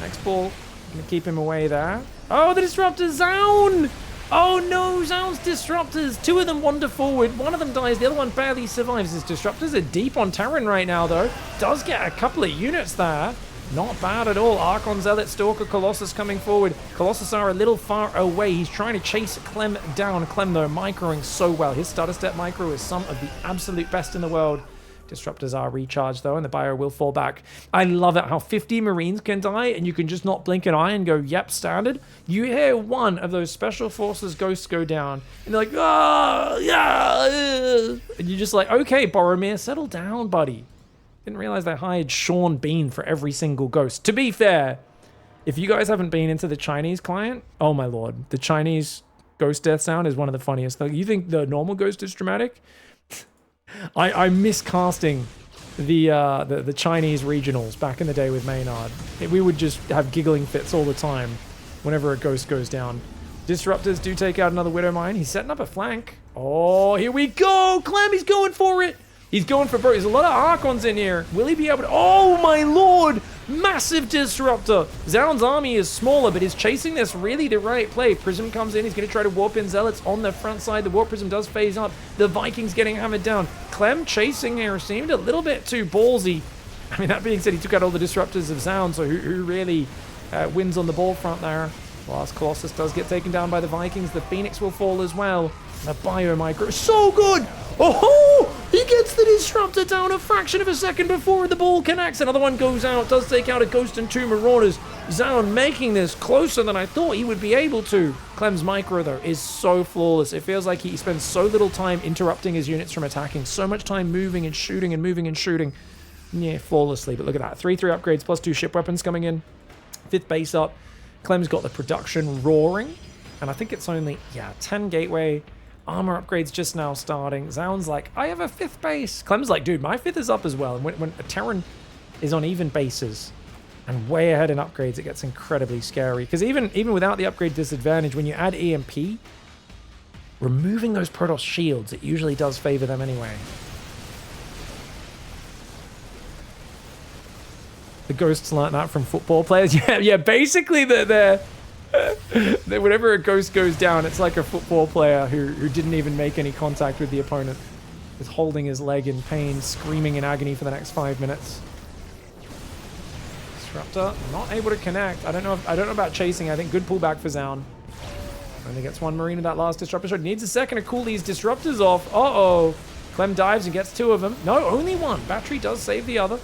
Next ball. Going to keep him away there. Oh, the disruptor. Zoun! Oh no, Zoun's disruptors. 2 of them wander forward. 1 of them dies. The other one barely survives. His disruptors are deep on Terran right now though. Does get a couple of units there. Not bad at all. Archon, Zealot, Stalker, Colossus coming forward. Colossus are a little far away. He's trying to chase Clem down. Clem, though, microing so well. His starter step micro is some of the absolute best in the world. Disruptors are recharged, though, and the bio will fall back. I love it how 50 Marines can die, and you can just not blink an eye and go, yep, standard. You hear one of those Special Forces ghosts go down, and they're like, oh, yeah. And you're just like, okay, Boromir, settle down, buddy. Didn't realize they hired Sean Bean for every single ghost. To be fair, if you guys haven't been into the Chinese client, oh my lord, the Chinese ghost death sound is one of the funniest. You think the normal ghost is dramatic? I miss casting the Chinese regionals back in the day with Maynard. We would just have giggling fits all the time whenever a ghost goes down. Disruptors do take out another Widow Mine. He's setting up a flank. Oh, here we go. Clem, he's going for it. He's going for broke. There's a lot of Archons in here. Will he be able to... Oh, my lord! Massive disruptor. Zoun's army is smaller, but is chasing this really the right play. Prism comes in. He's going to try to warp in Zealots on the front side. The Warp Prism does phase up. The Vikings getting hammered down. Clem chasing here seemed a little bit too ballsy. I mean, that being said, he took out all the disruptors of Zoun, so who really wins on the ball front there? Last Colossus does get taken down by the Vikings. The Phoenix will fall as well. The Biomicro is so good! Oh! He gets the disruptor down a fraction of a second before the ball connects. Another one goes out, does take out a Ghost and 2 Marauders. Zoun making this closer than I thought he would be able to. Clem's micro, though, is so flawless. It feels like he spends so little time interrupting his units from attacking. So much time moving and shooting and moving and shooting. Yeah, flawlessly. But look at that. 3-3 upgrades plus 2 ship weapons coming in. 5th base up. Clem's got the production roaring. And I think it's only, 10 gateway. Armor upgrades just now starting. Zoun's like, I have a 5th base. Clem's like, dude, my 5th is up as well. And when a Terran is on even bases and way ahead in upgrades, it gets incredibly scary. Because even without the upgrade disadvantage, when you add EMP, removing those Protoss shields, it usually does favor them anyway. The ghosts learnt that from football players. Yeah, basically they're whenever a ghost goes down, it's like a football player who didn't even make any contact with the opponent. Is holding his leg in pain, screaming in agony for the next 5 minutes. Disruptor not able to connect. I don't know about chasing. I think good pullback for Zoun. Only gets one Marine in that last disruptor shot. Needs a second to cool these disruptors off. Uh-oh. Clem dives and gets 2 of them. No, only 1. Battery does save the other.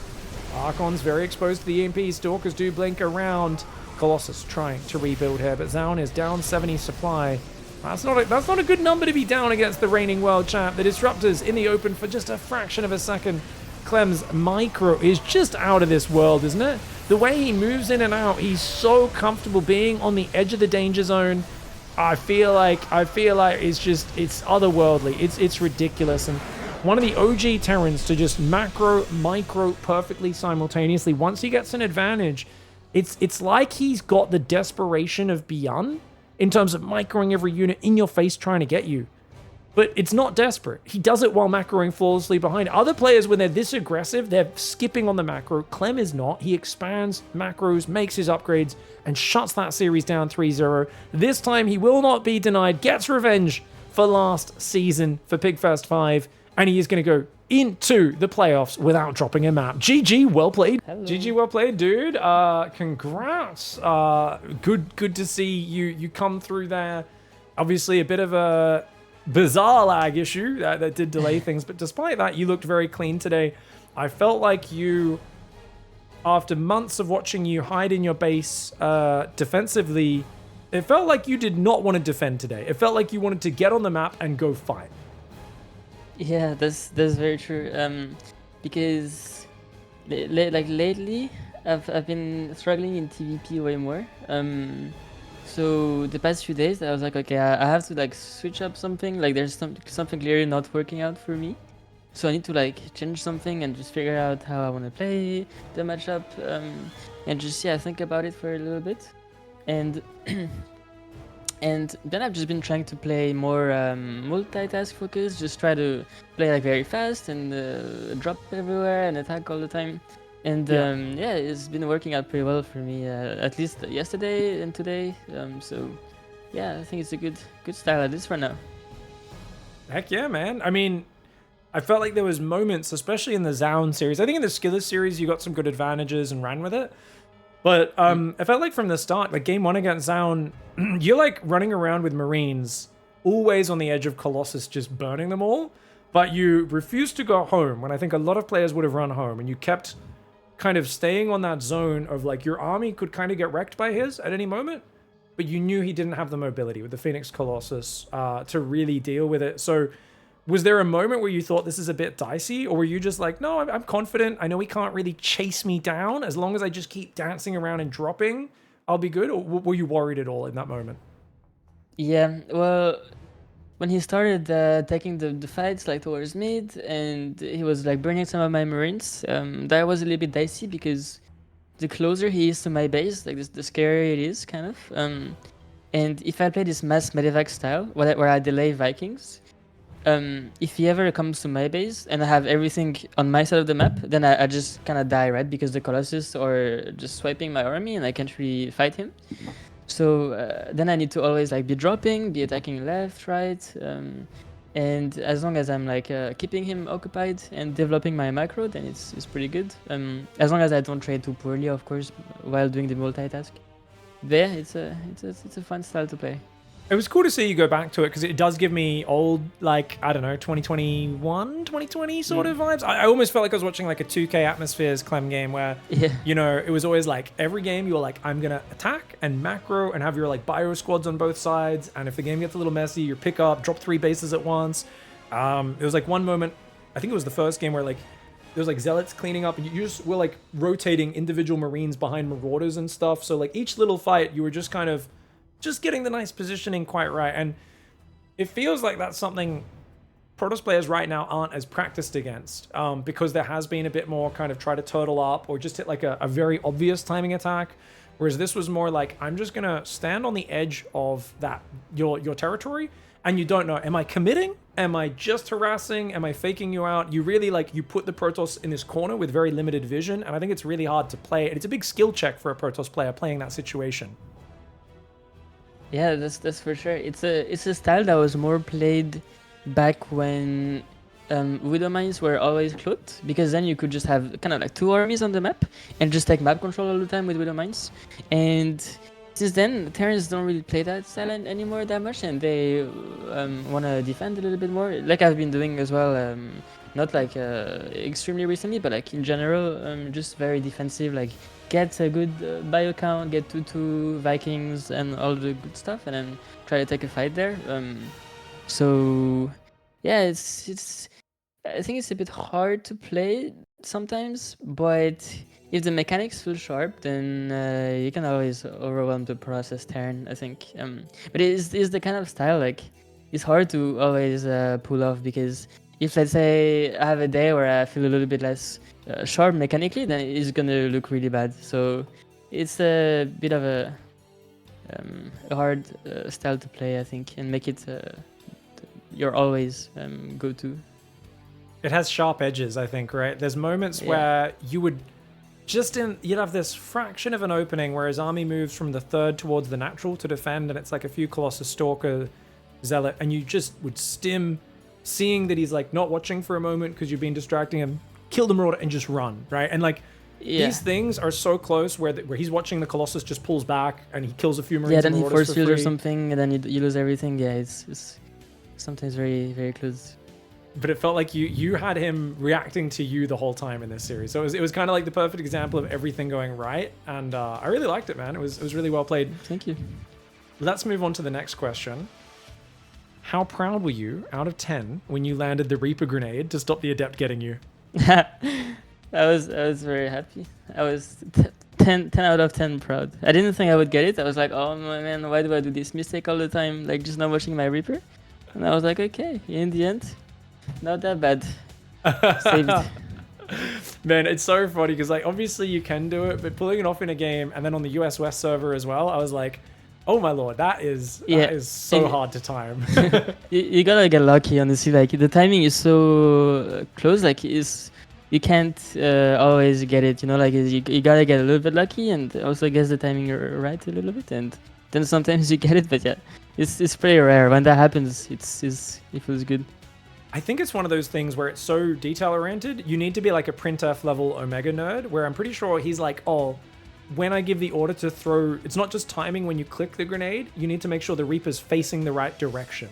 Archon's very exposed to the EMP. Stalkers do blink around. Colossus trying to rebuild here, but Zoun is down 70 supply. That's not a good number to be down against the reigning world champ. The disruptors in the open for just a fraction of a second. Clem's micro is just out of this world, isn't it? The way he moves in and out, he's so comfortable being on the edge of the danger zone. I feel like it's otherworldly. It's ridiculous. And one of the OG Terrans to just macro, micro perfectly simultaneously. Once he gets an advantage, it's like he's got the desperation of Beyond in terms of microing every unit in your face trying to get you. But it's not desperate. He does it while macroing flawlessly behind. Other players, when they're this aggressive, they're skipping on the macro. Clem is not. He expands, macros, makes his upgrades, and shuts that series down 3-0. This time, he will not be denied. Gets revenge for last season for PiGFest 5. And he is going to go into the playoffs without dropping a map. GG, well played. Hello. GG, well played, dude. Congrats. Good to see you come through there. Obviously, a bit of a bizarre lag issue that did delay things, but despite that, you looked very clean today. I felt like you, after months of watching you hide in your base defensively, it felt like you did not want to defend today. It felt like you wanted to get on the map and go fight. Yeah, that's very true. Because lately, I've been struggling in TvP way more. So the past few days, I was like, okay, I have to like switch up something. Like there's something clearly not working out for me. So I need to like change something and just figure out how I want to play the matchup. And just think about it for a little bit. And and then I've just been trying to play more multitask focus, just try to play like very fast and drop everywhere and attack all the time. And it's been working out pretty well for me, at least yesterday and today. So yeah, I think it's a good style at least for now. Heck yeah, man. I mean, I felt like there was moments, especially in the Zoun series. I think in the Skiller series, you got some good advantages and ran with it. But I felt like from the start, like game 1 against Zoun, you're like running around with Marines, always on the edge of Colossus, just burning them all. But you refused to go home when I think a lot of players would have run home, and you kept kind of staying on that zone of like your army could kind of get wrecked by his at any moment, but you knew he didn't have the mobility with the Phoenix Colossus to really deal with it. So was there a moment where you thought this is a bit dicey, or were you just like, no, I'm confident. I know he can't really chase me down. As long as I just keep dancing around and dropping, I'll be good? Or were you worried at all in that moment? Yeah, well, when he started taking the fights like towards mid, and he was like burning some of my Marines, that was a little bit dicey because the closer he is to my base, like the scarier it is, kind of. And if I play this mass medevac style, where I delay Vikings, if he ever comes to my base and I have everything on my side of the map, then I just kind of die, right? Because the Colossus are just swiping my army and I can't really fight him. So then I need to always like be dropping, be attacking left, right, and as long as I'm like keeping him occupied and developing my macro, then it's pretty good. As long as I don't trade too poorly, of course, while doing the multitask. But yeah, it's a fun style to play. It was cool to see you go back to it because it does give me old, like, I don't know, 2021, 2020 sort of vibes. I almost felt like I was watching like a 2K Atmospheres Clem game where, you know, it was always like every game you were like, I'm going to attack and macro and have your like bio squads on both sides. And if the game gets a little messy, you pick up, drop 3 bases at once. It was like one moment, I think it was the first game where like, there was like zealots cleaning up and you just were like rotating individual Marines behind marauders and stuff. So like each little fight, you were just kind of just getting the nice positioning quite right. And it feels like that's something Protoss players right now aren't as practiced against because there has been a bit more kind of try to turtle up or just hit like a very obvious timing attack. Whereas this was more like, I'm just going to stand on the edge of that your territory and you don't know, am I committing? Am I just harassing? Am I faking you out? You really like, you put the Protoss in this corner with very limited vision, and I think it's really hard to play. And it's a big skill check for a Protoss player playing that situation. Yeah, that's for sure. It's a style that was more played back when Widow Mines were always cloaked, because then you could just have kind of like 2 armies on the map and just take map control all the time with Widow Mines. And since then, Terrans don't really play that style anymore that much, and they want to defend a little bit more, like I've been doing as well. Not like extremely recently, but like in general, just very defensive. Like get a good bio count, get 2/2 Vikings and all the good stuff, and then try to take a fight there. So yeah, it's. I think it's a bit hard to play sometimes, but if the mechanics feel sharp, then you can always overwhelm the process Terran, I think. But it's the kind of style like it's hard to always pull off, because if let's say I have a day where I feel a little bit less sharp mechanically, then it's gonna look really bad. So it's a bit of a hard style to play, I think, and make it your always go-to. It has sharp edges, I think, right? There's moments where you would you'd have this fraction of an opening where his army moves from the 3rd towards the natural to defend, and it's like a few Colossus Stalker Zealot, and you just would stim, seeing that he's like not watching for a moment because you've been distracting him, kill the Marauder and just run, right? And like these things are so close where he's watching the Colossus just pulls back and he kills a few Marines. Yeah, then he force fields or something, and then you lose everything. Yeah, it's sometimes very, very close. But it felt like you had him reacting to you the whole time in this series. So it was kind of like the perfect example of everything going right. And I really liked it, man. It was really well played. Thank you. Let's move on to the next question. How proud were you out of 10 when you landed the Reaper grenade to stop the Adept getting you? I was very happy. I was 10 out of 10 proud. I didn't think I would get it. I was like, oh man, why do I do this mistake all the time? Like just not watching my Reaper. And I was like, okay, in the end, not that bad. Saved. Man, it's so funny because like obviously you can do it, but pulling it off in a game and then on the US West server as well, I was like, oh my lord, that is so hard to time. you gotta get lucky, honestly. Like the timing is so close. Like you can't always get it. You know, like you gotta get a little bit lucky and also guess the timing right a little bit, and then sometimes you get it. But yeah, it's pretty rare when that happens. It feels good. I think it's one of those things where it's so detail-oriented, you need to be like a printf level Omega nerd, where I'm pretty sure he's like, oh, when I give the order to throw, it's not just timing when you click the grenade, you need to make sure the Reaper's facing the right direction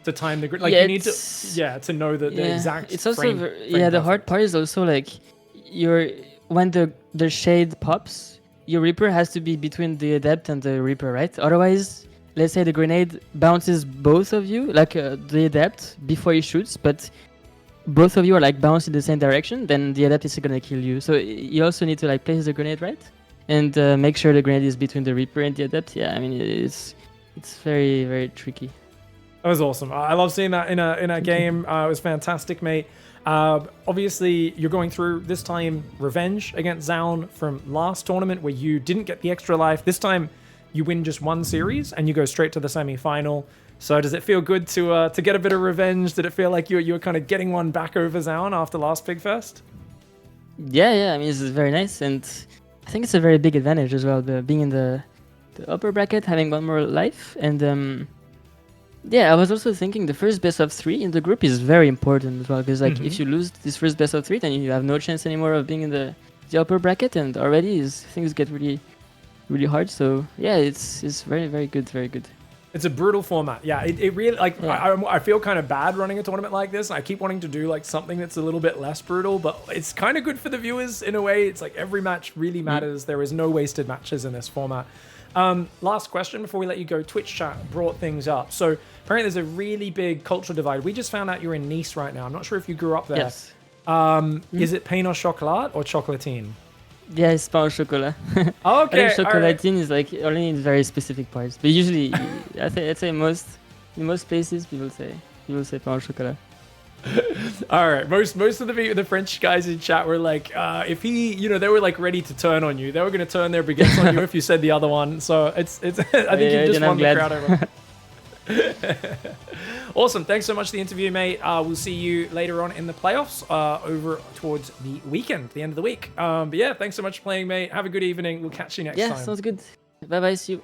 to time the grenade. Like you need to know the exact It's also frame the hard part is also like when the shade pops, your Reaper has to be between the Adept and the Reaper, right? Otherwise, let's say the grenade bounces both of you, like the Adept before he shoots, but both of you are like bounced in the same direction, then the Adept is gonna kill you. So you also need to like place the grenade right and make sure the grenade is between the Reaper and the Adept. Yeah, I mean it's very, very tricky. That was awesome. I love seeing that in a game. It was fantastic, mate. Obviously, you're going through this time revenge against Zoun from last tournament where you didn't get the extra life. This time, you win just one series and you go straight to the semi-final. So does it feel good to get a bit of revenge? Did it feel like you were kind of getting one back over Zoun after last PiGFest? Yeah. I mean, this is very nice, and I think it's a very big advantage as well, being in the upper bracket, having one more life. And I was also thinking the first best of 3 in the group is very important as well, because like if you lose this first best of 3, then you have no chance anymore of being in the upper bracket, and already things get really, really hard. So yeah, it's very, very good, very good. It's a brutal format. Yeah, it really like I feel kind of bad running a tournament like this. I keep wanting to do like something that's a little bit less brutal, but it's kind of good for the viewers in a way. It's like every match really matters. There is no wasted matches in this format. Last question before we let you go. Twitch chat brought things up. So apparently there's a really big cultural divide. We just found out you're in Nice right now. I'm not sure if you grew up there. Yes. Is it pain au chocolat or chocolatine? Yeah, it's pain au chocolat. Oh, okay. I think chocolatine is like only in very specific parts, but usually I'd say in most places people say pain au chocolat. All right, most of the French guys in chat were like, if he, they were like ready to turn on you. They were going to turn their baguettes on you if you said the other one. So it's I think you just won the crowd over. Awesome. Thanks so much for the interview, mate. We'll see you later on in the playoffs over towards the weekend, the end of the week. But yeah, thanks so much for playing, mate. Have a good evening. We'll catch you next Yeah, time. sounds good. Bye bye. See you.